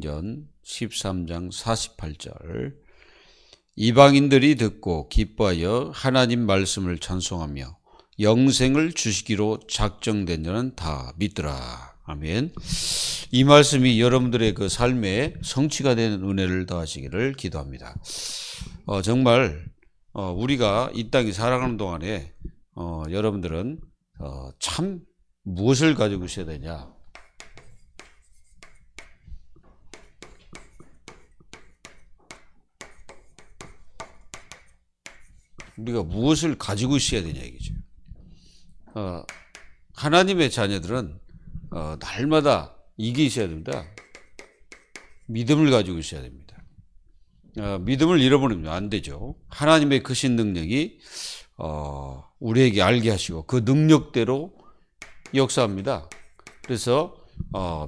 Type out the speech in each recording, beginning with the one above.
사도행전 13장 48절 이방인들이 듣고 기뻐하여 하나님 말씀을 찬송하며 영생을 주시기로 작정된 자는 다 믿더라. 아멘. 이 말씀이 여러분들의 그 삶에 성취가 되는 은혜를 더하시기를 기도합니다. 정말 우리가 이 땅에 살아가는 동안에 여러분들은 참 무엇을 가지고 있어야 되냐? 우리가 무엇을 가지고 있어야 되냐 이거죠. 하나님의 자녀들은 날마다 이게 있어야 됩니다. 믿음을 가지고 있어야 됩니다. 믿음을 잃어버리면 안 되죠. 하나님의 크신 능력이 우리에게 알게 하시고 그 능력대로 역사합니다. 그래서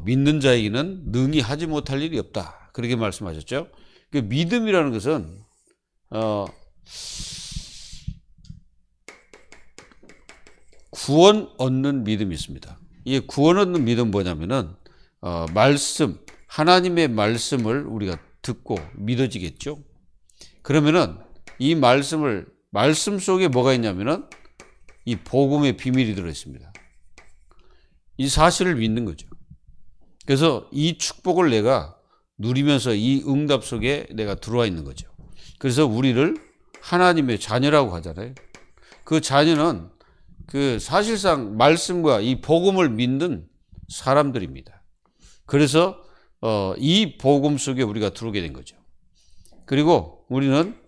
믿는 자에게는 능히 하지 못할 일이 없다. 그렇게 말씀하셨죠. 그 믿음이라는 것은 구원 얻는 믿음이 있습니다. 이 구원 얻는 믿음은 뭐냐면은 말씀, 하나님의 말씀을 우리가 듣고 믿어지겠죠. 그러면은 이 말씀 속에 뭐가 있냐면은 이 복음의 비밀이 들어 있습니다. 이 사실을 믿는 거죠. 그래서 이 축복을 내가 누리면서 이 응답 속에 내가 들어와 있는 거죠. 그래서 우리를 하나님의 자녀라고 하잖아요. 그 자녀는 그 사실상 말씀과 이 복음을 믿는 사람들입니다. 그래서 이 복음 속에 우리가 들어오게 된 거죠. 그리고 우리는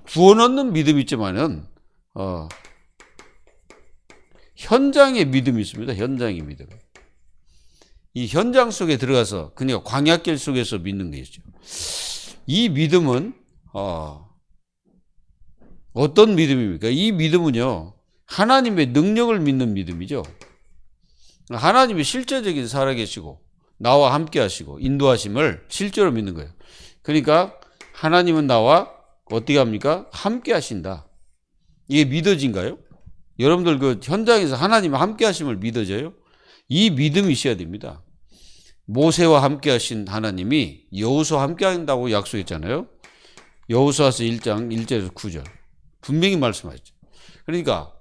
구원 얻는 믿음이 있지만은 현장의 믿음이 있습니다. 현장의 믿음. 이 현장 속에 들어가서 그냥 광야길 속에서 믿는 것이죠. 이 믿음은 어떤 믿음입니까? 이 믿음은요, 하나님의 능력을 믿는 믿음이죠. 하나님이 실제적인 살아계시고 나와 함께 하시고 인도하심을 실제로 믿는 거예요. 그러니까 하나님은 나와 어떻게 합니까? 함께 하신다. 이게 믿어진가요? 여러분들 그 현장에서 하나님과 함께 하심을 믿어져요? 이 믿음이 있어야 됩니다. 모세와 함께 하신 하나님이 여호수아와 함께 한다고 약속했잖아요. 여호수아서 1장 1절에서 9절. 분명히 말씀하셨죠. 그러니까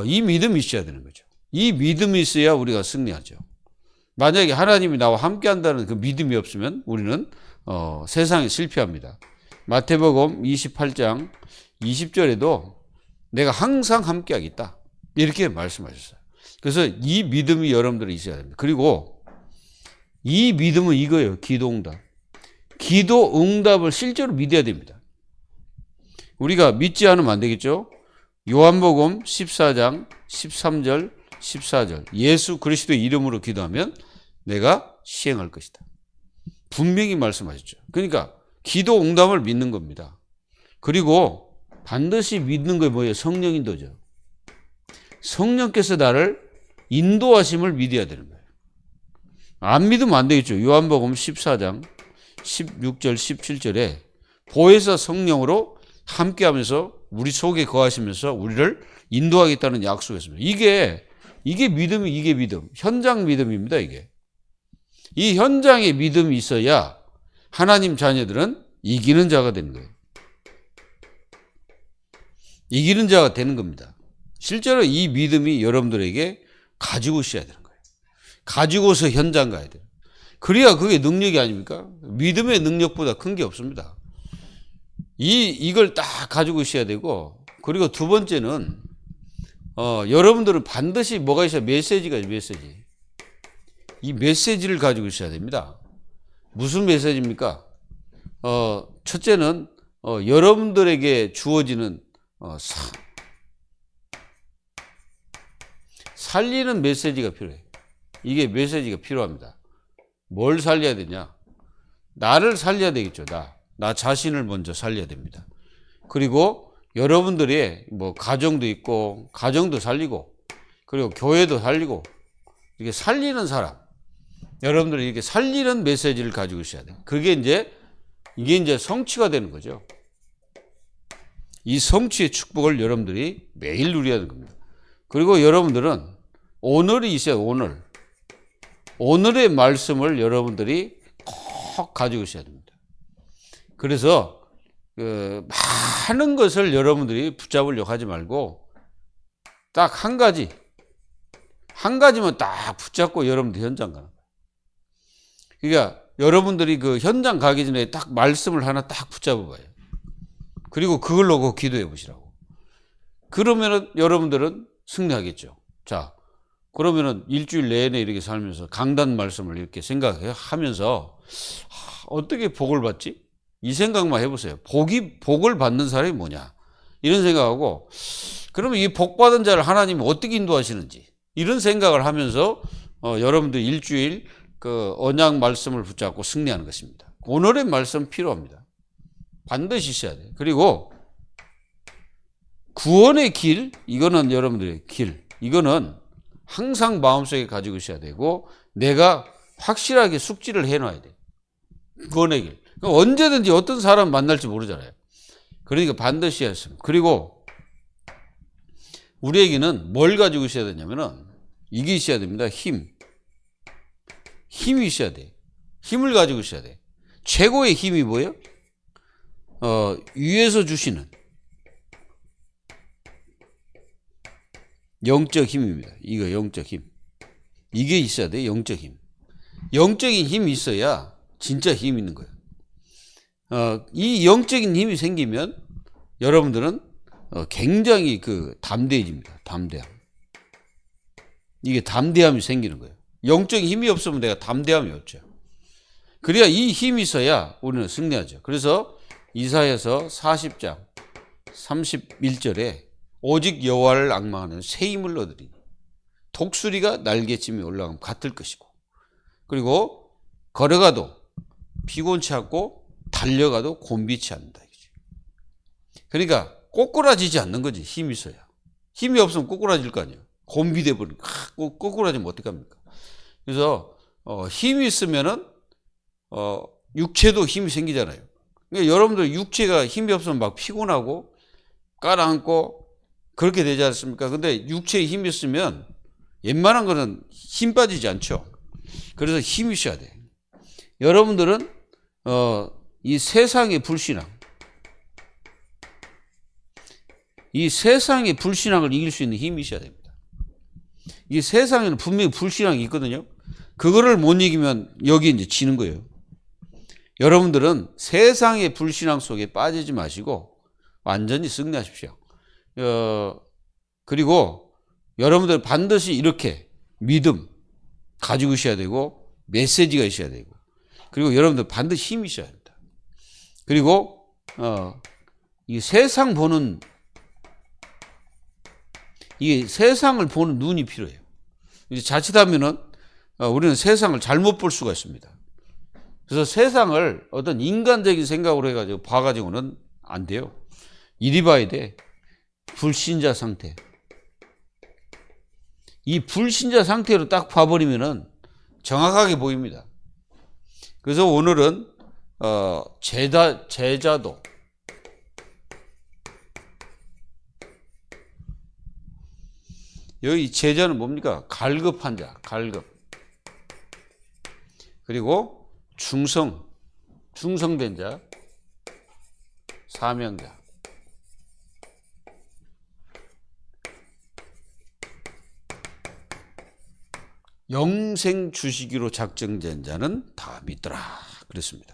이 믿음이 있어야 되는 거죠. 이 믿음이 있어야 우리가 승리하죠. 만약에 하나님이 나와 함께 한다는 그 믿음이 없으면 우리는 세상에 실패합니다. 마태복음 28장 20절에도 내가 항상 함께 하겠다. 이렇게 말씀하셨어요. 그래서 이 믿음이 여러분들이 있어야 됩니다. 그리고 이 믿음은 이거예요. 기도응답. 기도응답을 실제로 믿어야 됩니다. 우리가 믿지 않으면 안 되겠죠. 요한복음 14장 13절 14절 예수 그리스도의 이름으로 기도하면 내가 시행할 것이다. 분명히 말씀하셨죠. 그러니까 기도 응답을 믿는 겁니다. 그리고 반드시 믿는 게 뭐예요? 성령 인도죠. 성령께서 나를 인도하심을 믿어야 되는 거예요. 안 믿으면 안 되겠죠. 요한복음 14장 16절 17절에 보혜사 성령으로 함께하면서 우리 속에 거하시면서 우리를 인도하겠다는 약속이었습니다. 이게 믿음이 이게 믿음. 현장 믿음입니다. 이게. 이 현장의 믿음이 있어야 하나님 자녀들은 이기는 자가 되는 거예요. 이기는 자가 되는 겁니다. 실제로 이 믿음이 여러분들에게 가지고 있어야 되는 거예요. 가지고서 현장 가야 돼요. 그래야 그게 능력이 아닙니까? 믿음의 능력보다 큰 게 없습니다. 이걸 딱 가지고 있어야 되고, 그리고 두 번째는 여러분들은 반드시 뭐가 있어요? 메시지가 있어요. 메시지. 이 메시지를 가지고 있어야 됩니다. 무슨 메시지입니까? 첫째는 여러분들에게 주어지는 살리는 메시지가 필요해요. 이게 메시지가 필요합니다. 뭘 살려야 되냐? 나를 살려야 되겠죠. 나 자신을 먼저 살려야 됩니다. 그리고 여러분들의 뭐 가정도 있고, 가정도 살리고, 그리고 교회도 살리고, 이렇게 살리는 사람, 여러분들이 이렇게 살리는 메시지를 가지고 있어야 돼요. 이게 이제 성취가 되는 거죠. 이 성취의 축복을 여러분들이 매일 누려야 되는 겁니다. 그리고 여러분들은 오늘이 있어요. 오늘의 말씀을 여러분들이 꼭 가지고 있어야 됩니다. 그래서 많은 것을 여러분들이 붙잡으려고 하지 말고 딱 한 가지만 딱 붙잡고 여러분들 현장 가는 거예요. 그러니까 여러분들이 그 현장 가기 전에 딱 말씀을 하나 딱 붙잡아 봐요. 그리고 그걸로 기도해 보시라고. 그러면은 여러분들은 승리하겠죠. 자, 그러면은 일주일 내내 이렇게 살면서 강단 말씀을 이렇게 생각하면서 어떻게 복을 받지? 이 생각만 해보세요. 복을 받는 사람이 뭐냐? 이런 생각하고, 그러면 이 복 받은 자를 하나님이 어떻게 인도하시는지 이런 생각을 하면서 여러분들 일주일 그 언약 말씀을 붙잡고 승리하는 것입니다. 오늘의 말씀 필요합니다. 반드시 있어야 돼요. 그리고 구원의 길, 이거는 여러분들의 길, 이거는 항상 마음속에 가지고 있어야 되고 내가 확실하게 숙지를 해놔야 돼요. 구원의 길. 언제든지 어떤 사람 만날지 모르잖아요. 그러니까 반드시 해야 했습니다. 그리고 우리에게는 뭘 가지고 있어야 되냐면은 이게 있어야 됩니다. 힘이 있어야 돼. 힘을 가지고 있어야 돼. 최고의 힘이 뭐예요? 위에서 주시는 영적 힘입니다. 이거 영적 힘. 이게 있어야 돼. 영적 힘. 영적인 힘이 있어야 진짜 힘이 있는 거예요. 이 영적인 힘이 생기면 여러분들은 굉장히 그 담대해집니다. 담대함. 이게 담대함이 생기는 거예요. 영적인 힘이 없으면 내가 담대함이 없죠. 그래야 이 힘이 있어야 우리는 승리하죠. 그래서 이사야서 40장 31절에 오직 여호와를 앙망하는 새 힘을 얻으리니 독수리가 날개침에 올라가면 같을 것이고 그리고 걸어가도 피곤치 않고 달려가도 곤비치 않는다. 그러니까 꼬꾸라지지 않는 거지. 힘이 있어야. 힘이 없으면 꼬꾸라질 거 아니에요. 곤비돼 버리니까 꼬꾸라지면 어떡합니까? 그래서 힘이 있으면은 육체도 힘이 생기잖아요. 그러니까 여러분들 육체가 힘이 없으면 막 피곤하고 깔아앉고 그렇게 되지 않습니까? 근데 육체에 힘이 있으면 웬만한 거는 힘 빠지지 않죠. 그래서 힘이 있어야 돼. 여러분들은 이 세상의 불신앙, 이 세상의 불신앙을 이길 수 있는 힘이 있어야 됩니다. 이 세상에는 분명히 불신앙이 있거든요. 그거를 못 이기면 여기 이제 지는 거예요. 여러분들은 세상의 불신앙 속에 빠지지 마시고 완전히 승리하십시오. 그리고 여러분들 반드시 이렇게 믿음 가지고 있어야 되고 메시지가 있어야 되고 그리고 여러분들 반드시 힘이 있어야 합니다. 그리고 이 세상을 보는 눈이 필요해요. 이제 자칫하면은 우리는 세상을 잘못 볼 수가 있습니다. 그래서 세상을 어떤 인간적인 생각으로 해가지고 봐가지고는 안 돼요. 이리 봐야 돼. 불신자 상태. 이 불신자 상태로 딱 봐버리면은 정확하게 보입니다. 그래서 오늘은 제자도 여기 제자는 뭡니까? 갈급한 자, 갈급. 그리고 중성된 자, 사명자. 영생 주시기로 작정된 자는 다 믿더라. 그랬습니다.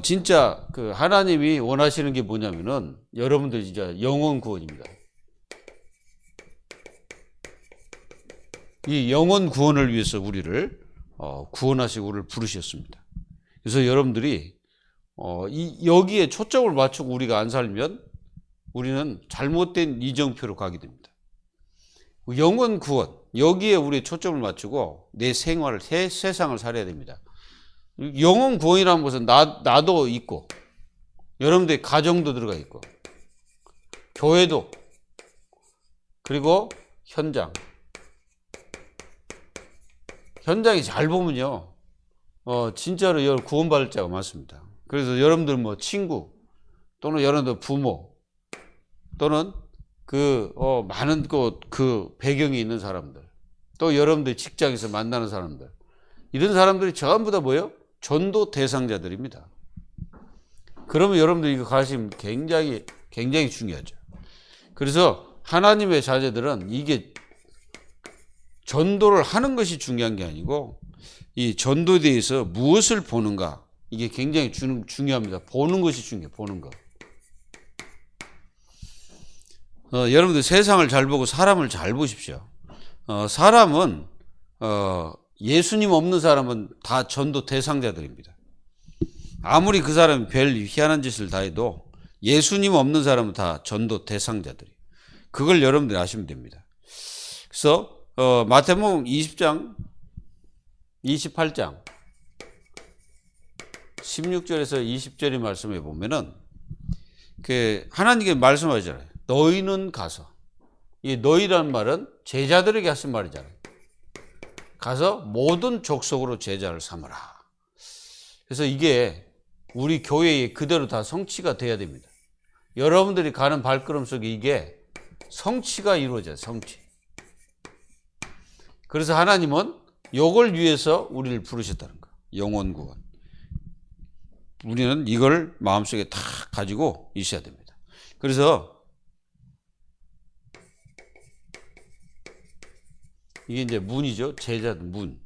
진짜 그 하나님이 원하시는 게 뭐냐면은 여러분들 진짜 영혼 구원입니다. 이 영혼 구원을 위해서 우리를 구원하시고 우리를 부르셨습니다. 그래서 여러분들이 여기에 초점을 맞추고 우리가 안 살면 우리는 잘못된 이정표로 가게 됩니다. 영혼 구원, 여기에 우리 초점을 맞추고 내 생활을, 세상을 살아야 됩니다. 영혼 구원이라는 것은 나도 있고 여러분들의 가정도 들어가 있고 교회도 그리고 현장이 잘 보면요 진짜로 구원받을 자가 많습니다. 그래서 여러분들 뭐 친구 또는 여러분들 부모 또는 많은 그 배경이 있는 사람들 또 여러분들 직장에서 만나는 사람들, 이런 사람들이 전부 다 뭐예요? 전도 대상자들입니다. 그러면 여러분들 이거 가시면 굉장히 중요하죠. 그래서 하나님의 자녀들은 이게 전도를 하는 것이 중요한 게 아니고 이 전도에 대해서 무엇을 보는가, 이게 굉장히 중요합니다. 보는 것이 중요해요. 보는 거. 여러분들 세상을 잘 보고 사람을 잘 보십시오. 사람은 예수님 없는 사람은 다 전도 대상자들입니다. 아무리 그 사람이 별 희한한 짓을 다 해도 예수님 없는 사람은 다 전도 대상자들이에요. 그걸 여러분들이 아시면 됩니다. 그래서 마태복음 20장 28장 16절에서 20절의 말씀에 보면은 하나님께 말씀하잖아요. 너희는 가서, 이 너희라는 말은 제자들에게 하신 말이잖아요. 가서 모든 족속으로 제자를 삼으라. 그래서 이게 우리 교회에 그대로 다 성취가 돼야 됩니다. 여러분들이 가는 발걸음 속에 이게 성취가 이루어져요. 성취. 그래서 하나님은 이걸 위해서 우리를 부르셨다는 거예요. 영혼 구원. 우리는 이걸 마음속에 다 가지고 있어야 됩니다. 그래서 이게 이제 문이죠. 제자들 문.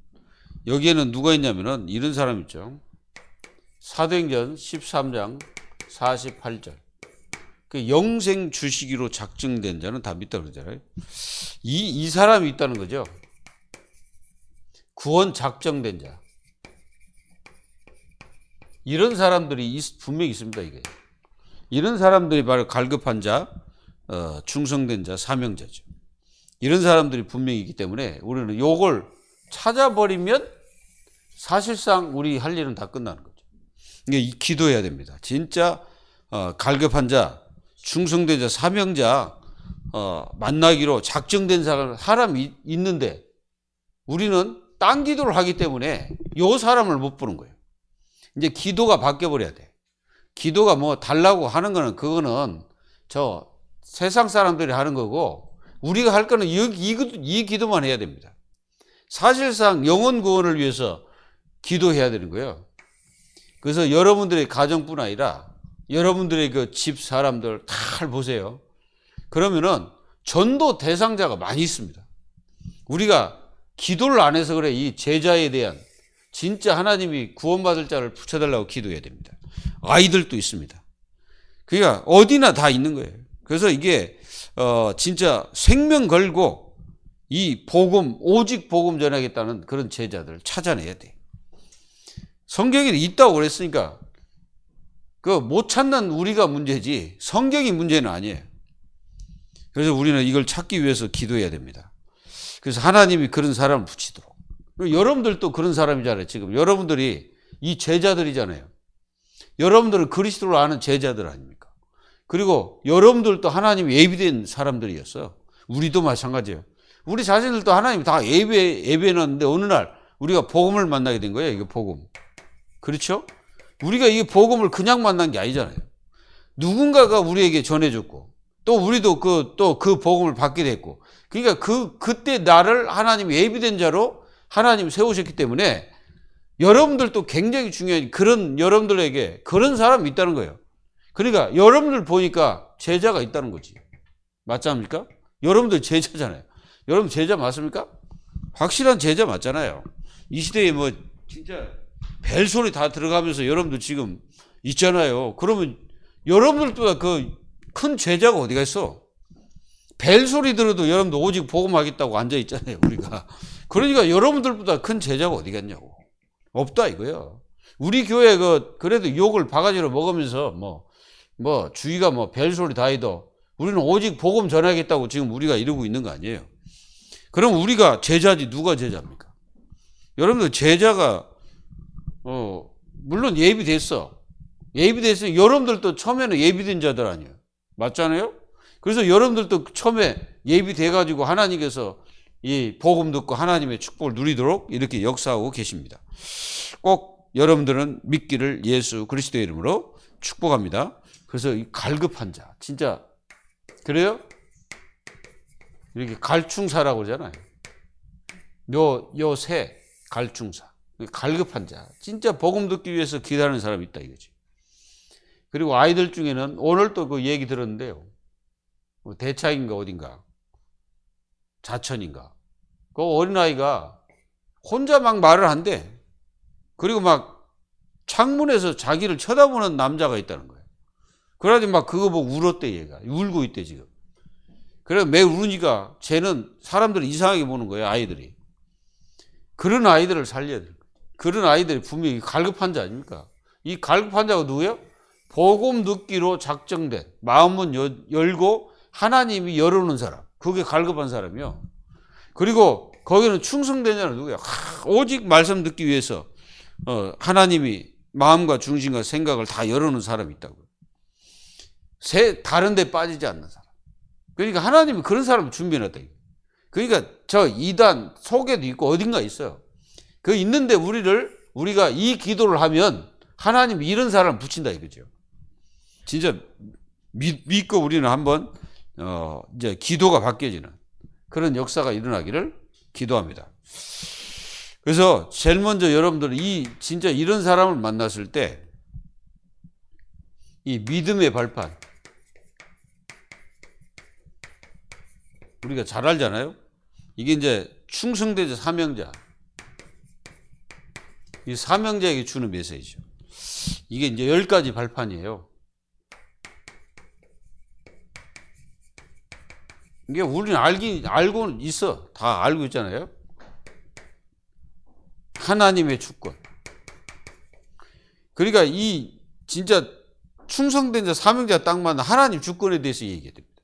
여기에는 누가 있냐면은 이런 사람 있죠. 사도행전 13장 48절. 그 영생 주시기로 작정된 자는 다 믿다 그러잖아요. 이 사람이 있다는 거죠. 구원 작정된 자. 이런 사람들이 분명히 있습니다. 이게. 이런 사람들이 바로 갈급한 자, 충성된 자, 사명자죠. 이런 사람들이 분명히 있기 때문에 우리는 이걸 찾아버리면 사실상 우리 할 일은 다 끝나는 거죠. 이게 기도해야 됩니다. 진짜 갈급한 자, 충성된 자, 사명자 만나기로 작정된 사람이 있는데 우리는 딴 기도를 하기 때문에 이 사람을 못 보는 거예요. 이제 기도가 바뀌어버려야 돼. 기도가 뭐 달라고 하는 거는 그거는 저 세상 사람들이 하는 거고 우리가 할 거는 이 기도만 해야 됩니다. 사실상 영혼 구원을 위해서 기도해야 되는 거예요. 그래서 여러분들의 가정뿐 아니라 여러분들의 그 집 사람들 다 보세요. 그러면은 전도 대상자가 많이 있습니다. 우리가 기도를 안 해서 그래. 이 제자에 대한 진짜 하나님이 구원받을 자를 붙여달라고 기도해야 됩니다. 아이들도 있습니다. 그러니까 어디나 다 있는 거예요. 그래서 이게 진짜 생명 걸고 이 복음, 오직 복음 전하겠다는 그런 제자들을 찾아내야 돼. 성경에 있다고 그랬으니까 그 못 찾는 우리가 문제지 성경이 문제는 아니에요. 그래서 우리는 이걸 찾기 위해서 기도해야 됩니다. 그래서 하나님이 그런 사람을 붙이도록. 여러분들도 그런 사람이잖아요. 지금 여러분들이 이 제자들이잖아요. 여러분들은 그리스도를 아는 제자들 아닙니까? 그리고 여러분들도 하나님이 예비된 사람들이었어요. 우리도 마찬가지예요. 우리 자신들도 하나님 다 예배해놨는데 어느 날 우리가 복음을 만나게 된 거예요. 이거 복음. 그렇죠? 우리가 이 복음을 그냥 만난 게 아니잖아요. 누군가가 우리에게 전해줬고 또 우리도 그 복음을 받게 됐고 그러니까 그때 나를 하나님 예비된 자로 하나님 세우셨기 때문에 여러분들도 굉장히 중요한 그런 여러분들에게 그런 사람이 있다는 거예요. 그러니까 여러분들 보니까 제자가 있다는 거지. 맞지 않습니까? 여러분들 제자잖아요. 여러분 제자 맞습니까? 확실한 제자 맞잖아요. 이 시대에 뭐 진짜 벨소리 다 들어가면서 여러분들 지금 있잖아요. 그러면 여러분들보다 그 큰 제자가 어디가 있어? 벨소리 들어도 여러분들 오직 복음하겠다고 앉아 있잖아요. 우리가. 그러니까 여러분들보다 큰 제자가 어디 갔냐고. 없다 이거예요. 우리 교회 그래도 욕을 바가지로 먹으면서 뭐 주위가 뭐 벨소리 다 해도 우리는 오직 복음 전하겠다고 지금 우리가 이러고 있는 거 아니에요. 그럼 우리가 제자지 누가 제자입니까? 여러분들 제자가 물론 예비됐어. 여러분들도 처음에는 예비된 자들 아니에요. 맞잖아요? 그래서 여러분들도 처음에 예비돼가지고 하나님께서 이 복음 듣고 하나님의 축복을 누리도록 이렇게 역사하고 계십니다. 꼭 여러분들은 믿기를 예수 그리스도의 이름으로 축복합니다. 그래서 이 갈급한 자, 진짜 그래요? 이렇게 갈충사라고 그러잖아요. 요 새 갈충사, 갈급한 자, 진짜 복음 듣기 위해서 기다리는 사람이 있다 이거지. 그리고 아이들 중에는 오늘 또 그 얘기 들었는데요. 대차인가 어딘가 자천인가 그 어린아이가 혼자 막 말을 한대. 그리고 막 창문에서 자기를 쳐다보는 남자가 있다는 거예요. 그래가지고 막 그거 보고 울었대. 얘가 울고 있대 지금. 그래 매 울으니까 쟤는 사람들을 이상하게 보는 거예요. 아이들이. 그런 아이들을 살려야 돼요. 그런 아이들이 분명히 갈급한 자 아닙니까? 이 갈급한 자가 누구예요? 복음 듣기로 작정된, 마음은 열고 하나님이 열어놓은 사람. 그게 갈급한 사람이요. 그리고 거기는 충성된 자는 누구야? 오직 말씀 듣기 위해서 하나님이 마음과 중심과 생각을 다 열어놓은 사람이 있다고요. 다른 데 빠지지 않는 사람. 그러니까 하나님이 그런 사람을 준비해놨다. 그러니까 저 이단 속에도 있고 어딘가 있어요. 그 있는데 우리가 이 기도를 하면 하나님이 이런 사람을 붙인다 이거죠. 진짜 믿고 우리는 한번 이제 기도가 바뀌어지는 그런 역사가 일어나기를 기도합니다. 그래서 제일 먼저 여러분들은 진짜 이런 사람을 만났을 때 이 믿음의 발판 우리가 잘 알잖아요. 이게 이제 충성되자 사명자. 이 사명자에게 주는 메시지죠. 이게 이제 10가지 발판이에요. 이게 우리는 알고는 있어. 다 알고 있잖아요. 하나님의 주권. 그러니까 이 진짜 충성된 자 사명자 딱 맞는 하나님 주권에 대해서 얘기해야 됩니다.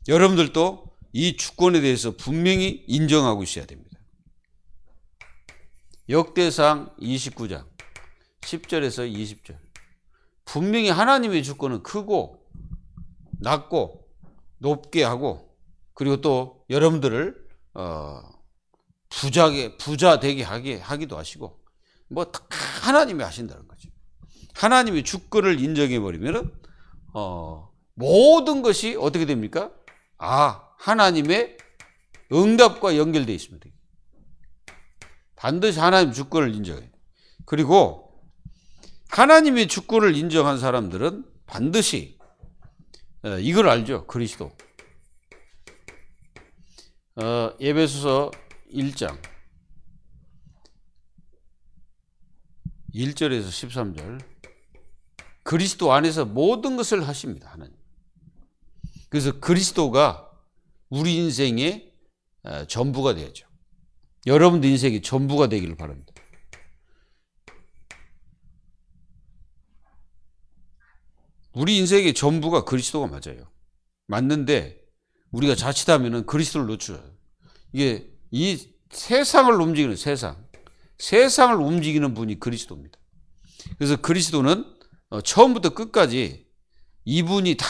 여러분들도 이 주권에 대해서 분명히 인정하고 있어야 됩니다. 역대상 29장 10절에서 20절. 분명히 하나님의 주권은 크고 낮고 높게 하고 그리고 또 여러분들을 부자 되게 하기도 하시고 뭐 하나님이 하신다는 거죠. 하나님의 주권을 인정해 버리면은 모든 것이 어떻게 됩니까? 하나님의 응답과 연결되어 있습니다. 반드시 하나님 주권을 인정해요. 그리고 하나님의 주권을 인정한 사람들은 반드시 이걸 알죠. 그리스도. 에베소서 1장 1절에서 13절. 그리스도 안에서 모든 것을 하십니다. 하나님. 그래서 그리스도가 우리 인생의 전부가 되죠. 여러분들 인생의 전부가 되기를 바랍니다. 우리 인생의 전부가 그리스도가 맞아요. 맞는데 우리가 자칫하면 그리스도를 놓쳐요. 이게 이 세상을 움직이는 세상을 움직이는 분이 그리스도입니다. 그래서 그리스도는 처음부터 끝까지 이분이 다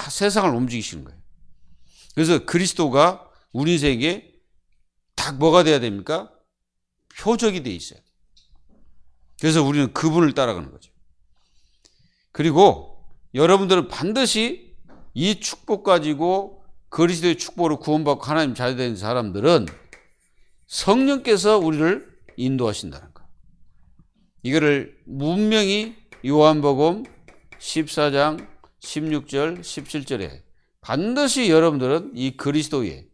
세상을 움직이시는 거예요. 그래서 그리스도가 우리 인생에 딱 뭐가 돼야 됩니까? 표적이 돼 있어야 돼요. 그래서 우리는 그분을 따라가는 거죠. 그리고 여러분들은 반드시 이 축복 가지고 그리스도의 축복으로 구원받고 하나님 잘 되는 사람들은 성령께서 우리를 인도하신다는 거. 이거를 분명히 요한복음 14장 16절 17절에 반드시 여러분들은 이 그리스도의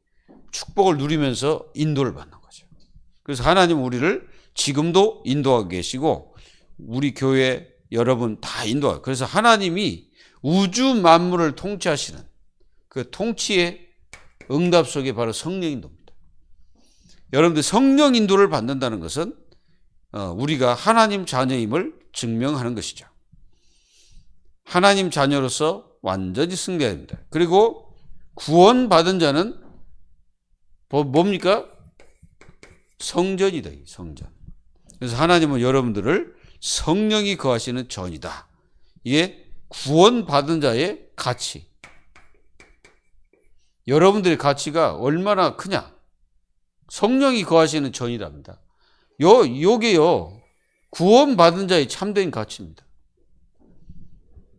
축복을 누리면서 인도를 받는 거죠. 그래서 하나님은 우리를 지금도 인도하고 계시고 우리 교회 여러분 다 인도하고, 그래서 하나님이 우주 만물을 통치하시는 그 통치의 응답 속에 바로 성령 인도입니다. 여러분들 성령 인도를 받는다는 것은 우리가 하나님 자녀임을 증명하는 것이죠. 하나님 자녀로서 완전히 승리해야 됩니다. 그리고 구원받은 자는 뭡니까? 성전이다. 성전. 그래서 하나님은 여러분들을 성령이 거하시는 전이다. 이게 구원받은 자의 가치. 여러분들의 가치가 얼마나 크냐? 성령이 거하시는 전이랍니다. 요게요, 구원받은 자의 참된 가치입니다.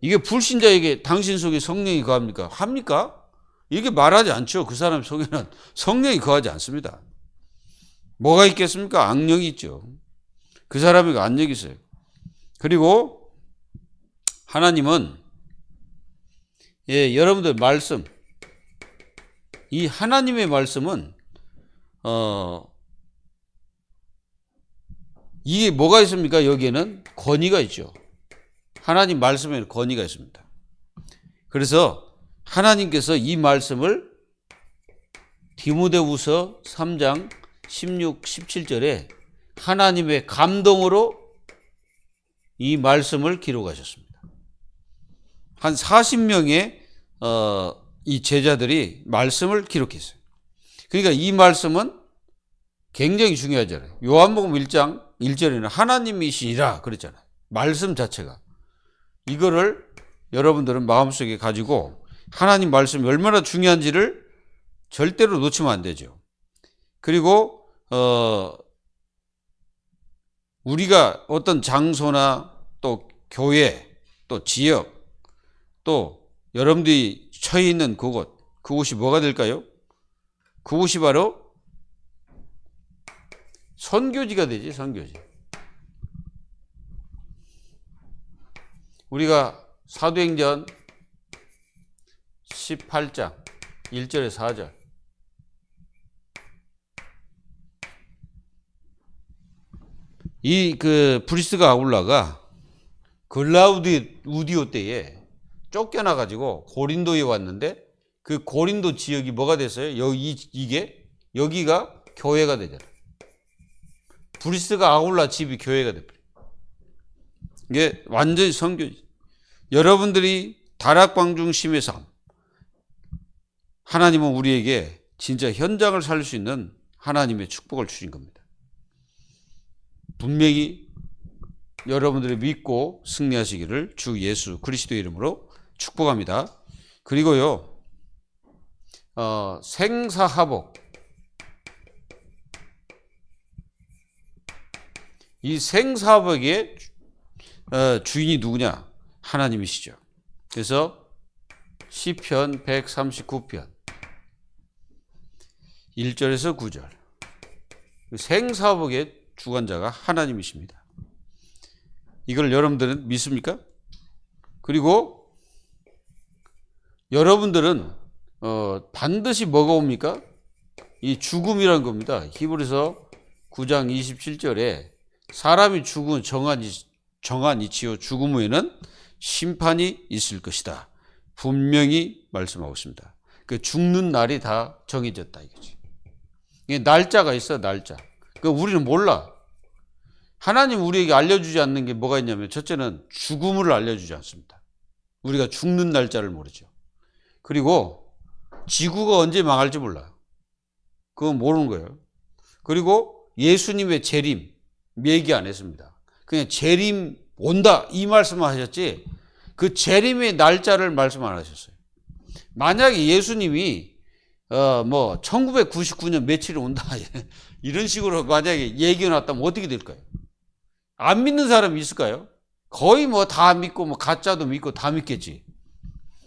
이게 불신자에게 당신 속에 성령이 거합니까? 합니까? 이게 말하지 않죠. 그 사람 속에는 성령이 거하지 않습니다. 뭐가 있겠습니까? 악령이 있죠. 그 사람에게 악령이 있어요. 그리고 하나님은 여러분들 말씀, 이 하나님의 말씀은 이게 뭐가 있습니까? 여기에는 권위가 있죠. 하나님 말씀에는 권위가 있습니다. 그래서 하나님께서 이 말씀을 디모데후서 3장 16, 17절에 하나님의 감동으로 이 말씀을 기록하셨습니다. 한 40명의 이 제자들이 말씀을 기록했어요. 그러니까 이 말씀은 굉장히 중요하잖아요. 요한복음 1장 1절에는 하나님이시니라 그랬잖아요. 말씀 자체가. 이거를 여러분들은 마음속에 가지고 하나님 말씀이 얼마나 중요한지를 절대로 놓치면 안 되죠. 그리고 우리가 어떤 장소나 또 교회 또 지역 또 여러분들이 처해 있는 그곳이 뭐가 될까요? 그곳이 바로 선교지가 되지. 선교지. 우리가 사도행전 18장 1절에 4절 이 브리스가 아굴라가 글라우디오 때에 쫓겨나 가지고 고린도에 왔는데 그 고린도 지역이 뭐가 됐어요? 여기가 교회가 되잖아요. 브리스가 아굴라 집이 교회가 돼버려요. 이게 완전히 선교지. 여러분들이 다락방중심의 삶, 하나님은 우리에게 진짜 현장을 살릴 수 있는 하나님의 축복을 주신 겁니다. 분명히 여러분들이 믿고 승리하시기를 주 예수 그리스도의 이름으로 축복합니다. 그리고요, 생사하복. 이 생사하복의 주인이 누구냐? 하나님이시죠. 그래서 시편 139편 1절에서 9절 생사복의 주관자가 하나님이십니다. 이걸 여러분들은 믿습니까? 그리고 여러분들은 반드시 뭐가 옵니까? 이 죽음이란 겁니다. 히브리서 9장 27절에 사람이 죽은 정한 이치요 죽음 후에는 심판이 있을 것이다. 분명히 말씀하고 있습니다. 그 죽는 날이 다 정해졌다 이거지. 날짜가 있어, 날짜. 우리는 몰라. 하나님 우리에게 알려주지 않는 게 뭐가 있냐면 첫째는 죽음을 알려주지 않습니다. 우리가 죽는 날짜를 모르죠. 그리고 지구가 언제 망할지 몰라요. 그건 모르는 거예요. 그리고 예수님의 재림 얘기 안 했습니다. 그냥 재림 온다 이 말씀만 하셨지 그 재림의 날짜를 말씀 안 하셨어요. 만약에 예수님이 1999년 며칠에 온다 이런 식으로 만약에 얘기해 놨다면 어떻게 될까요? 안 믿는 사람이 있을까요? 거의 다 믿고 가짜도 믿고 다 믿겠지.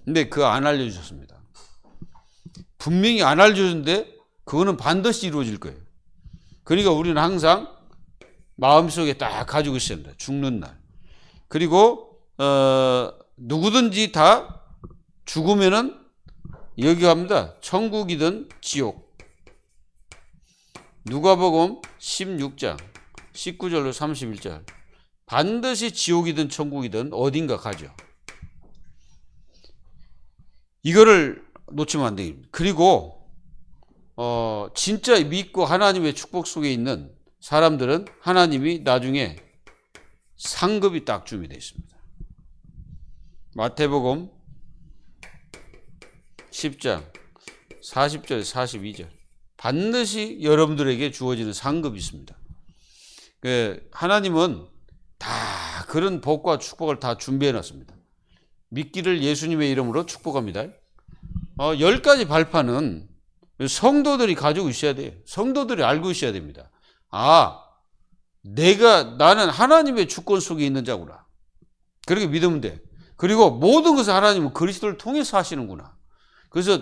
근데 그거 안 알려주셨습니다. 분명히 안 알려줬는데 그거는 반드시 이루어질 거예요. 그러니까 우리는 항상 마음속에 딱 가지고 있어야 합니다. 죽는 날. 그리고 누구든지 다 죽으면은 여기 갑니다. 천국이든 지옥. 누가복음 16장 19절로 31절. 반드시 지옥이든 천국이든 어딘가 가죠. 이거를 놓치면 안 돼요. 그리고 진짜 믿고 하나님의 축복 속에 있는 사람들은 하나님이 나중에 상급이 딱 준비되어 있습니다. 마태복음 10장 40절 42절 반드시 여러분들에게 주어지는 상급이 있습니다. 하나님은 다 그런 복과 축복을 다 준비해 놨습니다. 믿기를 예수님의 이름으로 축복합니다. 10가지 발판은 성도들이 가지고 있어야 돼요. 성도들이 알고 있어야 됩니다. 나는 하나님의 주권 속에 있는 자구나. 그렇게 믿으면 돼. 그리고 모든 것을 하나님은 그리스도를 통해서 하시는구나. 그래서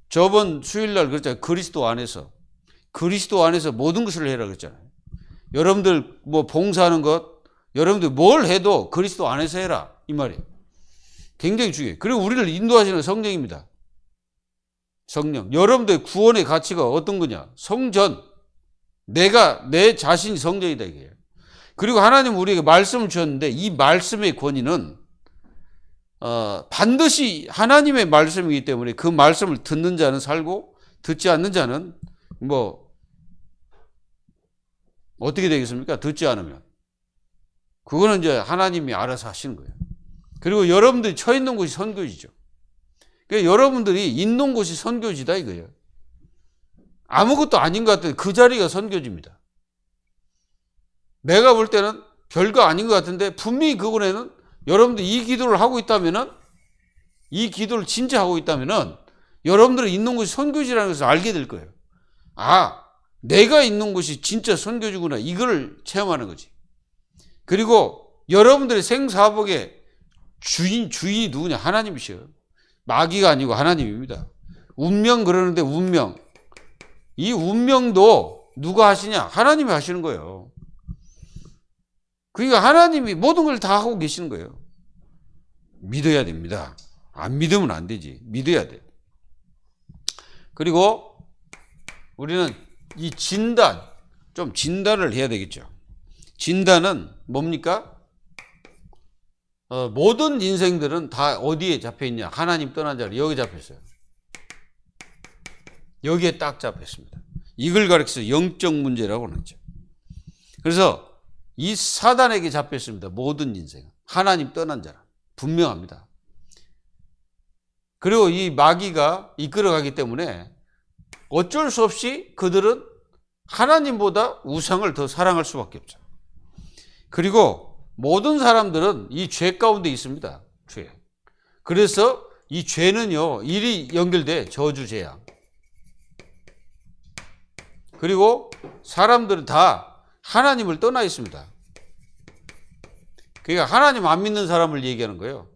저번 수요일날 그랬잖아요. 그리스도 안에서. 그리스도 안에서 모든 것을 해라 그랬잖아요. 여러분들 뭐 봉사하는 것, 여러분들 뭘 해도 그리스도 안에서 해라 이 말이에요. 굉장히 중요해요. 그리고 우리를 인도하시는 성령입니다. 성령. 여러분들의 구원의 가치가 어떤 거냐? 성전. 내 자신이 성전이다 이게요. 그리고 하나님 우리에게 말씀을 주셨는데 이 말씀의 권위는 반드시 하나님의 말씀이기 때문에 그 말씀을 듣는 자는 살고 듣지 않는 자는 뭐 어떻게 되겠습니까? 듣지 않으면. 그거는 이제 하나님이 알아서 하시는 거예요. 그리고 여러분들이 처해 있는 곳이 선교지죠. 그러니까 여러분들이 있는 곳이 선교지다 이거예요. 아무것도 아닌 것 같은데 그 자리가 선교지입니다. 내가 볼 때는 별거 아닌 것 같은데 분명히 그곳에는 여러분들이 이 기도를 하고 있다면은 이 기도를 진짜 하고 있다면은 여러분들이 있는 곳이 선교지라는 것을 알게 될 거예요. 아, 내가 있는 곳이 진짜 선교지구나. 이걸 체험하는 거지. 그리고 여러분들의 생사복의 주인이 누구냐? 하나님이셔요. 마귀가 아니고 하나님입니다. 운명 그러는데 운명. 이 운명도 누가 하시냐? 하나님이 하시는 거예요. 그러니까 하나님이 모든 걸 다 하고 계시는 거예요. 믿어야 됩니다. 안 믿으면 안 되지. 믿어야 돼. 그리고 우리는 이 진단을 해야 되겠죠. 진단은 뭡니까? 모든 인생들은 다 어디에 잡혀 있냐? 하나님 떠난 자리 여기 잡혀 있어요. 여기에 딱 잡혀 있습니다. 이걸 가리켜서 영적 문제라고 하죠. 그래서 이 사단에게 잡혀 있습니다. 모든 인생은 하나님 떠난 자라 분명합니다. 그리고 이 마귀가 이끌어가기 때문에 어쩔 수 없이 그들은 하나님보다 우상을 더 사랑할 수밖에 없죠. 그리고 모든 사람들은 이 죄 가운데 있습니다. 죄. 그래서 이 죄는요, 일이 연결돼 저주 재앙. 그리고 사람들은 다 하나님을 떠나 있습니다. 그러니까 하나님 안 믿는 사람을 얘기하는 거예요.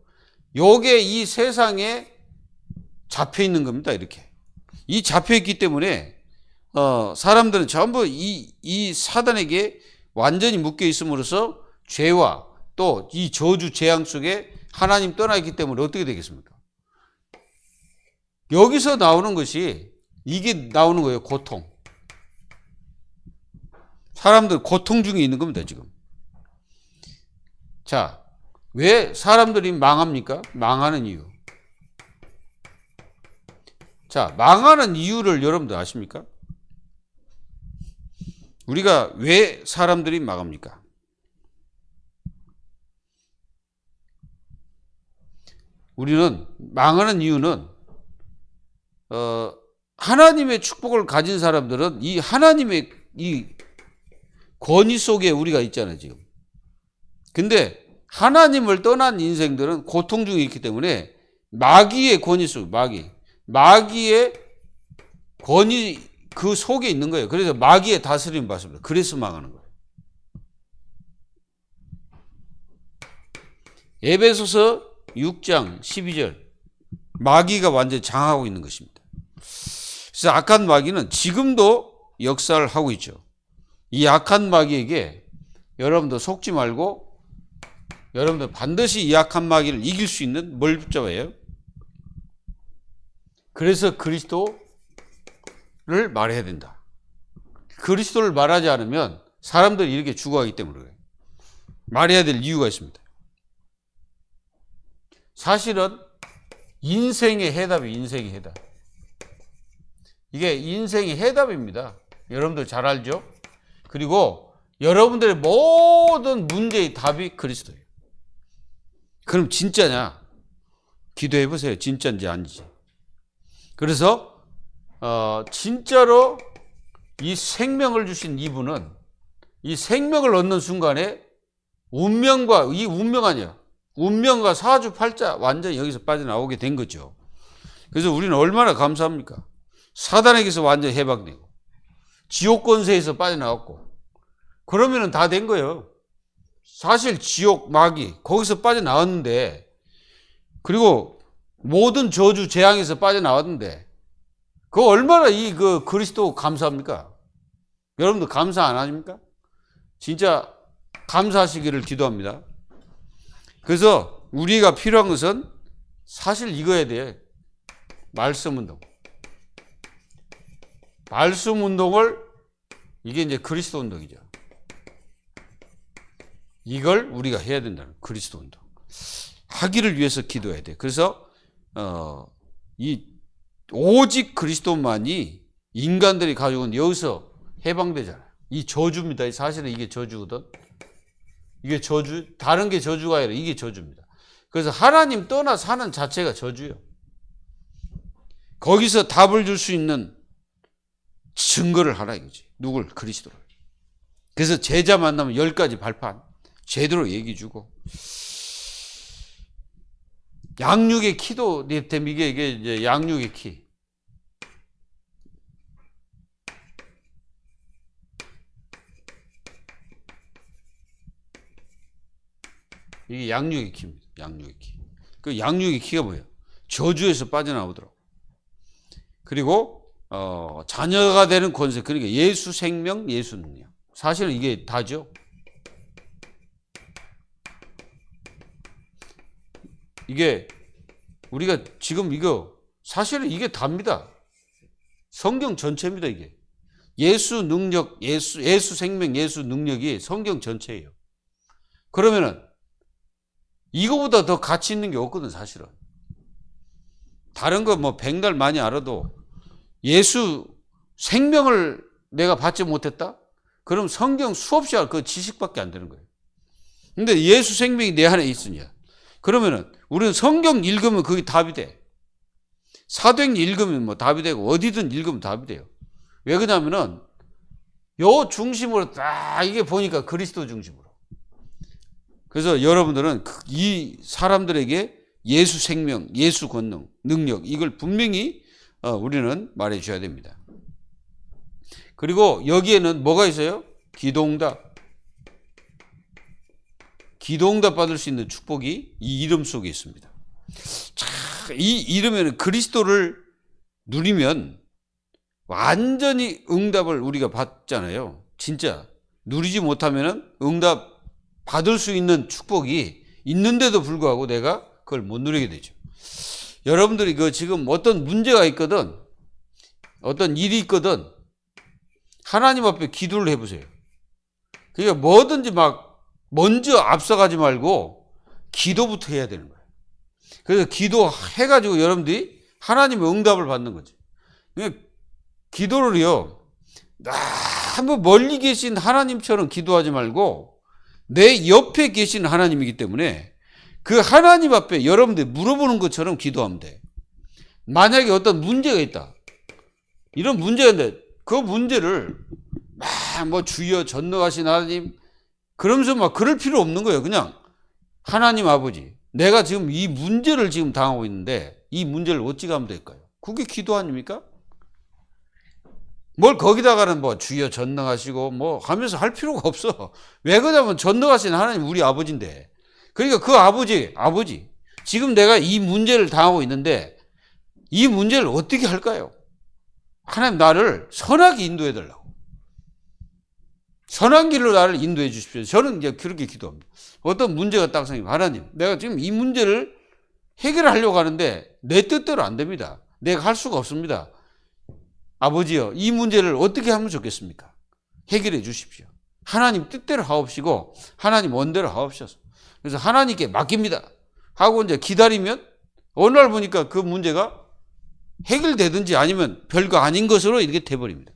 요게 이 세상에 잡혀 있는 겁니다. 이렇게. 이 잡혀 있기 때문에 사람들은 전부 이 사단에게 완전히 묶여 있음으로써 죄와 또 이 저주 재앙 속에 하나님 떠나 있기 때문에 어떻게 되겠습니까? 여기서 나오는 것이 이게 나오는 거예요. 고통. 사람들 고통 중에 있는 겁니다. 지금. 자, 왜 사람들이 망합니까? 망하는 이유. 자, 망하는 이유를 여러분들 아십니까? 우리가 왜 사람들이 망합니까? 우리는 망하는 이유는 하나님의 축복을 가진 사람들은 이 하나님의 이 권위 속에 우리가 있잖아요, 지금. 근데 하나님을 떠난 인생들은 고통 중에 있기 때문에 마귀의 권위 속, 마귀의 권위 그 속에 있는 거예요. 그래서 마귀의 다스림 받습니다. 그래서 망하는 거예요. 에베소서 6장 12절 마귀가 완전히 장하고 있는 것입니다. 그래서 악한 마귀는 지금도 역사를 하고 있죠. 이 악한 마귀에게 여러분도 속지 말고 여러분들 반드시 이 악한 마귀를 이길 수 있는 뭘 붙잡아요? 그래서 그리스도를 말해야 된다. 그리스도를 말하지 않으면 사람들이 이렇게 죽어가기 때문에 그래요. 말해야 될 이유가 있습니다. 사실은 인생의 해답이 인생의 해답. 이게 인생의 해답입니다. 여러분들 잘 알죠? 그리고 여러분들의 모든 문제의 답이 그리스도예요. 그럼 진짜냐? 기도해 보세요. 진짜인지 아닌지. 그래서 진짜로 이 생명을 주신 이분은 이 생명을 얻는 순간에 운명과 이 운명 아니야. 운명과 사주팔자 완전히 여기서 빠져나오게 된 거죠. 그래서 우리는 얼마나 감사합니까? 사단에게서 완전히 해방되고 지옥 권세에서 빠져나왔고 그러면은 다 된 거예요. 사실 지옥 마귀 거기서 빠져나왔는데 그리고 모든 저주 재앙에서 빠져나왔는데 그거 얼마나 그 그리스도 감사합니까? 여러분도 감사 안 하십니까? 진짜 감사하시기를 기도합니다. 그래서 우리가 필요한 것은 사실 이거에 대해 말씀 운동. 말씀 운동을, 이게 이제 그리스도 운동이죠. 이걸 우리가 해야 된다는 그리스도 운동. 하기를 위해서 기도해야 돼. 그래서 이 오직 그리스도만이 인간들이 가지고 있는 여기서 해방되잖아요. 이 저주입니다. 사실은 이게 저주거든. 이게 저주, 다른 게 저주가 아니라 이게 저주입니다. 그래서 하나님 떠나 사는 자체가 저주예요. 거기서 답을 줄 수 있는 증거를 하라 이거지. 누굴? 그리스도를. 그래서 제자 만나면 10가지 발판 제대로 얘기 주고, 양육의 키도 이게 이제 양육의 키. 이게 양육의 키입니다. 양육의 키. 그 양육의 키가 뭐예요? 저주에서 빠져나오도록. 그리고 자녀가 되는 권세. 그러니까 예수 생명, 예수 능력. 사실은 이게 다죠. 이게 우리가 지금 이거 사실은 이게 답니다. 성경 전체입니다. 이게 예수 능력, 예수 생명, 예수 능력이 성경 전체예요. 그러면은 이거보다 더 가치 있는 게 없거든. 사실은 다른 거 뭐 백날 많이 알아도 예수 생명을 내가 받지 못했다? 그럼 성경 수없이 그 지식밖에 안 되는 거예요. 근데 예수 생명이 내 안에 있으냐? 그러면은 우리는 성경 읽으면 그게 답이 돼. 사도행전 읽으면 뭐 답이 되고, 어디든 읽으면 답이 돼요. 왜 그러냐면은 요 중심으로 딱 이게 보니까 그리스도 중심으로. 그래서 여러분들은 이 사람들에게 예수 생명, 예수 권능, 능력, 이걸 분명히 우리는 말해 줘야 됩니다. 그리고 여기에는 뭐가 있어요? 기도응답. 기도응답 받을 수 있는 축복이 이 이름 속에 있습니다. 자, 이 이름에는 그리스도를 누리면 완전히 응답을 우리가 받잖아요. 진짜 누리지 못하면은 응답 받을 수 있는 축복이 있는데도 불구하고 내가 그걸 못 누리게 되죠. 여러분들이 그 지금 어떤 문제가 있거든, 어떤 일이 있거든, 하나님 앞에 기도를 해보세요. 그러니까 뭐든지 막 먼저 앞서가지 말고 기도부터 해야 되는 거예요. 그래서 기도해가지고 여러분들이 하나님의 응답을 받는 거지. 그러니까 기도를요, 너무 멀리 계신 하나님처럼 기도하지 말고 내 옆에 계신 하나님이기 때문에 그 하나님 앞에 여러분들이 물어보는 것처럼 기도하면 돼. 만약에 어떤 문제가 있다, 이런 문제가 있는데 그 문제를 막 뭐 주여 전능하신 하나님 그러면서 막 그럴 필요 없는 거예요. 그냥 하나님 아버지, 내가 지금 이 문제를 지금 당하고 있는데 이 문제를 어찌 하면 될까요? 그게 기도 아닙니까? 뭘 거기다가는 뭐 주여 전능하시고 뭐 하면서 할 필요가 없어. 왜 그러냐면 전능하신 하나님 우리 아버지인데. 그러니까 그 아버지 지금 내가 이 문제를 당하고 있는데 이 문제를 어떻게 할까요? 하나님 나를 선하게 인도해 달라고. 선한 길로 나를 인도해 주십시오. 저는 이제 그렇게 기도합니다. 어떤 문제가 딱 생기면 하나님, 내가 지금 이 문제를 해결하려고 하는데 내 뜻대로 안 됩니다. 내가 할 수가 없습니다. 아버지요, 이 문제를 어떻게 하면 좋겠습니까? 해결해 주십시오. 하나님 뜻대로 하옵시고 하나님 원대로 하옵소서. 그래서 하나님께 맡깁니다 하고 이제 기다리면 어느 날 보니까 그 문제가 해결되든지 아니면 별거 아닌 것으로 이렇게 돼버립니다.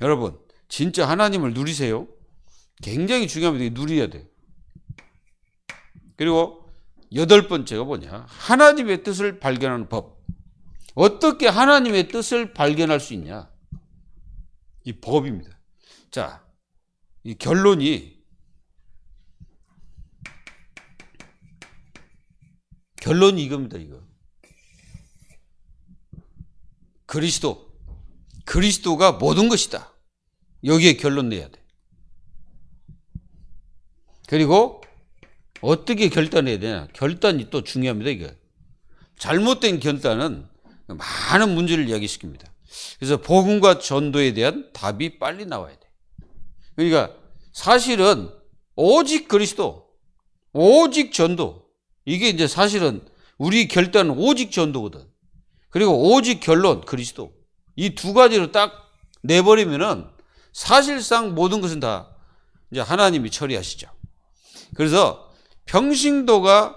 여러분, 진짜 하나님을 누리세요. 굉장히 중요합니다. 누려야 돼요. 그리고 8번째가 뭐냐? 하나님의 뜻을 발견하는 법. 어떻게 하나님의 뜻을 발견할 수 있냐? 이 법입니다. 자, 이 결론이 이겁니다. 이거. 그리스도가 모든 것이다. 여기에 결론 내야 돼. 그리고 어떻게 결단해야 되냐? 결단이 또 중요합니다. 이거. 잘못된 결단은 많은 문제를 야기시킵니다. 그래서 복음과 전도에 대한 답이 빨리 나와야 돼. 그러니까 사실은 오직 그리스도, 오직 전도, 이게 이제 사실은 우리 결단은 오직 전도거든. 그리고 오직 결론 그리스도, 이 두 가지로 딱 내버리면은 사실상 모든 것은 다 이제 하나님이 처리하시죠. 그래서 평신도가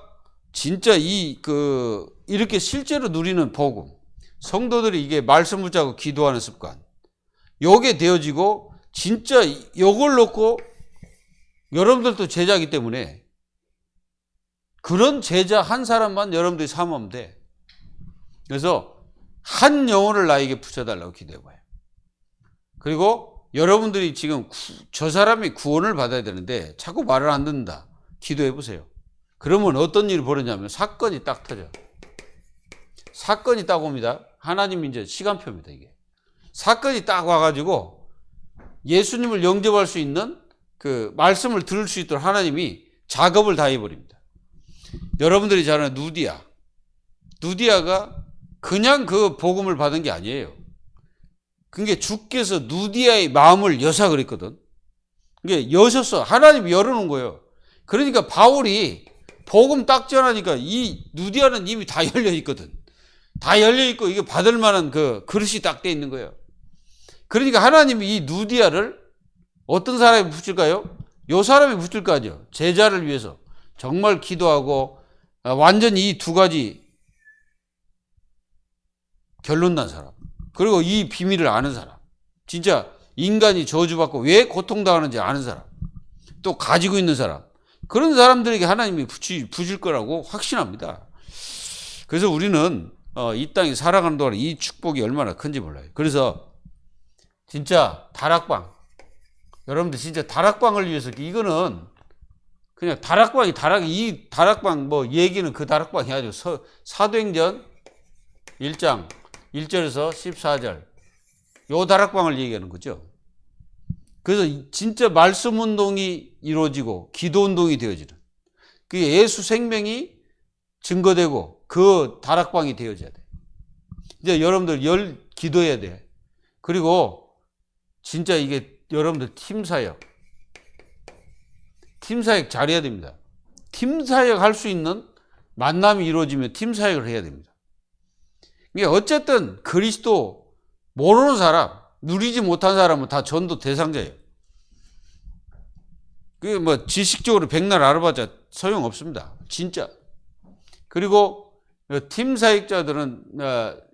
진짜 이렇게 실제로 누리는 복음, 성도들이 이게 말씀 붙잡고 기도하는 습관, 요게 되어지고 진짜 요걸 놓고 여러분들도 제자이기 때문에 그런 제자 한 사람만 여러분들이 삼으면 돼. 그래서 한 영혼을 나에게 붙여달라고 기도해봐요. 그리고 여러분들이 지금 저 사람이 구원을 받아야 되는데 자꾸 말을 안 듣는다. 기도해보세요. 그러면 어떤 일이 벌어지냐면 사건이 딱 터져. 사건이 딱 옵니다. 하나님 이제 시간표입니다, 이게. 사건이 딱 와가지고 예수님을 영접할 수 있는 그 말씀을 들을 수 있도록 하나님이 작업을 다 해버립니다. 여러분들이 잘 아는 누디아가 그냥 그 복음을 받은 게 아니에요. 그게 주께서 누디아의 마음을 여사 그랬거든. 그게 여셨어. 하나님이 열어놓은 거예요. 그러니까 바울이 복음 딱 전하니까 이 누디아는 이미 다 열려 있거든. 다 열려 있고 이게 받을 만한 그 그릇이 딱 돼 있는 거예요. 그러니까 하나님이 이 누디아를 어떤 사람이 붙일까요? 요 사람이 붙일 거 아니에요. 제자를 위해서 정말 기도하고 완전히 이 두 가지 결론 난 사람, 그리고 이 비밀을 아는 사람, 진짜 인간이 저주받고 왜 고통당하는지 아는 사람, 또 가지고 있는 사람, 그런 사람들에게 하나님이 붙일 거라고 확신합니다. 그래서 우리는 이 땅에 살아가는 동안 이 축복이 얼마나 큰지 몰라요. 그래서 진짜 다락방, 여러분들 진짜 다락방을 위해서, 이거는 그냥 이 다락방 뭐 얘기는 그 다락방이 아니고 사도행전 1장 1절에서 14절 요 다락방을 얘기하는 거죠. 그래서 진짜 말씀 운동이 이루어지고 기도 운동이 되어지는, 그게 예수 생명이 증거되고 그 다락방이 되어져야 돼. 이제 여러분들 기도해야 돼. 그리고 진짜 이게 여러분들 팀사역 잘해야 됩니다. 팀사역 할 수 있는 만남이 이루어지면 팀사역을 해야 됩니다. 이게 어쨌든 그리스도 모르는 사람, 누리지 못한 사람은 다 전도 대상자예요. 그게 뭐 지식적으로 백날 알아봤자 소용없습니다. 진짜. 그리고 팀 사역자들은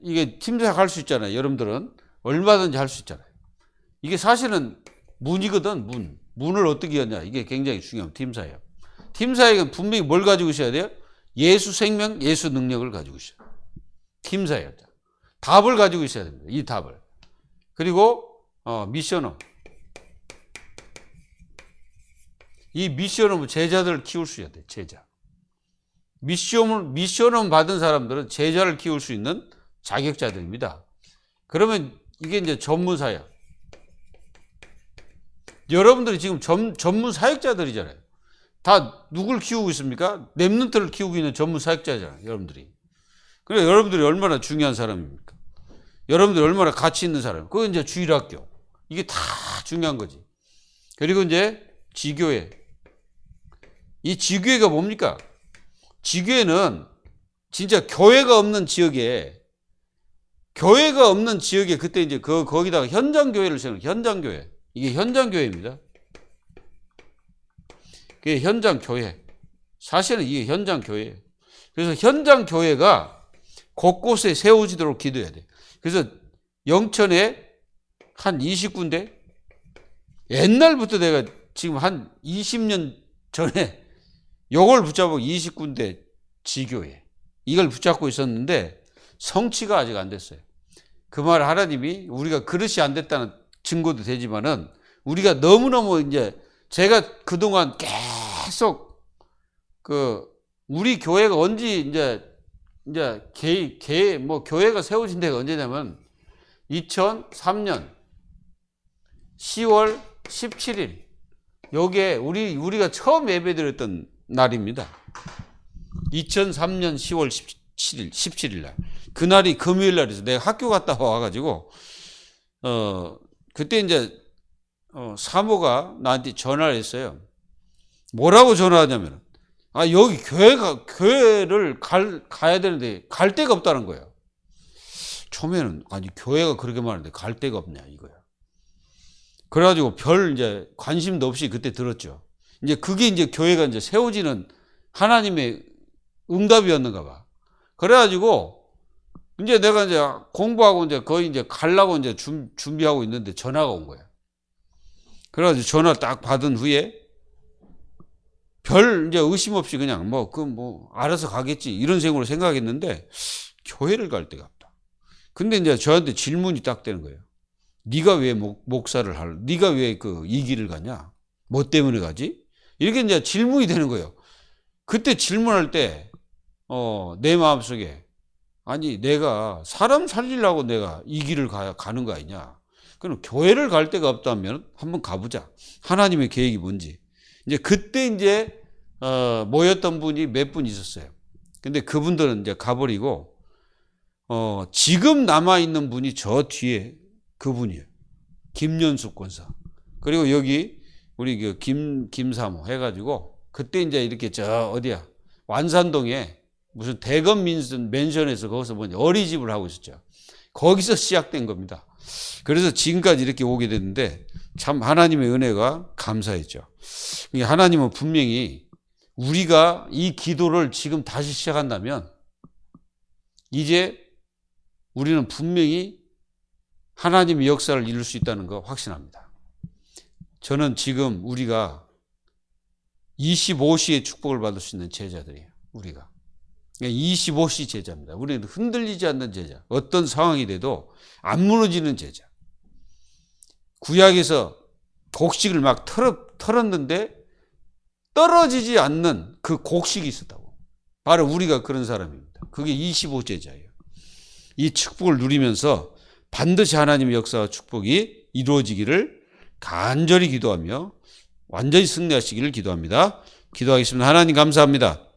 이게 팀 사역 할 수 있잖아요. 여러분들은 얼마든지 할 수 있잖아요. 이게 사실은 문이거든. 문을 어떻게 하냐, 이게 굉장히 중요한 팀 사역. 팀 사역은 분명히 뭘 가지고 있어야 돼요? 예수 생명, 예수 능력을 가지고 있어요. 팀 사역자. 답을 가지고 있어야 됩니다. 이 답을. 그리고 미션업. 이 미션업은 제자들을 키울 수 있어야 돼. 제자. 미션업 받은 사람들은 제자를 키울 수 있는 자격자들입니다. 그러면 이게 이제 전문 사역. 여러분들이 지금 전문 사역자들이잖아요. 다 누굴 키우고 있습니까? 랩런트를 키우고 있는 전문 사역자잖아요. 여러분들이. 그래, 여러분들이 얼마나 중요한 사람입니까? 여러분들이 얼마나 가치 있는 사람. 그건 이제 주일학교. 이게 다 중요한 거지. 그리고 이제 지교회. 이 지교회가 뭡니까? 지교회는 진짜 교회가 없는 지역에 그때 이제 거기다가 현장교회를 세우는 현장교회. 이게 현장교회입니다. 그게 현장교회. 사실은 이게 현장교회예요. 그래서 현장교회가 곳곳에 세워지도록 기도해야 돼. 그래서 영천에 한 20군데, 옛날부터 내가 지금 한 20년 전에 요걸 붙잡고 20군데 지교회, 이걸 붙잡고 있었는데 성취가 아직 안 됐어요. 그 말 하나님이 우리가 그릇이 안 됐다는 증거도 되지만은 우리가 너무너무 이제 제가 그동안 계속 우리 교회가 언제 이제 교회가 세워진 데가 언제냐면 2003년 10월 17일 요게 우리가 처음 예배드렸던 날입니다. 2003년 10월 17일 날. 그날이 금요일 날이었어. 내가 학교 갔다 와가지고 그때 이제 사모가 나한테 전화를 했어요. 뭐라고 전화하냐면 여기 교회를 가야 되는데 갈 데가 없다는 거예요. 처음에는 아니 교회가 그렇게 많은데 갈 데가 없냐 이거야. 그래가지고 별 이제 관심도 없이 그때 들었죠. 이제 그게 이제 교회가 이제 세워지는 하나님의 응답이었는가 봐. 그래가지고 이제 내가 이제 공부하고 이제 거의 이제 가려고 이제 준비하고 있는데 전화가 온 거야. 그래가지고 전화 딱 받은 후에 별 이제 의심 없이 그냥 알아서 가겠지 이런 생각으로 생각했는데 교회를 갈 데가 없다. 근데 이제 저한테 질문이 딱 되는 거예요. 네가 왜 목사를 네가 왜 이 길을 가냐? 뭐 때문에 가지? 이렇게 이제 질문이 되는 거예요. 그때 질문할 때 내 마음속에 아니 내가 사람 살리려고 내가 이 길을 가는 거 아니냐? 그럼 교회를 갈 데가 없다면 한번 가보자. 하나님의 계획이 뭔지. 이제 그때 이제 모였던 분이 몇 분 있었어요. 근데 그분들은 이제 가버리고 지금 남아 있는 분이 저 뒤에 그분이에요. 김연숙 권사. 그리고 여기 우리 그 김사모 해가지고 그때 이제 이렇게 어디야 완산동에 무슨 대검 맨션에서 거기서 어린이집을 하고 있었죠. 거기서 시작된 겁니다. 그래서 지금까지 이렇게 오게 됐는데 참 하나님의 은혜가 감사했죠. 하나님은 분명히 우리가 이 기도를 지금 다시 시작한다면 이제 우리는 분명히 하나님의 역사를 이룰 수 있다는 거 확신합니다. 저는 지금 우리가 25시의 축복을 받을 수 있는 제자들이에요. 우리가 25시 제자입니다. 우리는 흔들리지 않는 제자. 어떤 상황이 돼도 안 무너지는 제자. 구약에서 곡식을 막 털었는데 떨어지지 않는 그 곡식이 있었다고. 바로 우리가 그런 사람입니다. 그게 25제자예요. 이 축복을 누리면서 반드시 하나님의 역사와 축복이 이루어지기를 간절히 기도하며 완전히 승리하시기를 기도합니다. 기도하겠습니다. 하나님 감사합니다.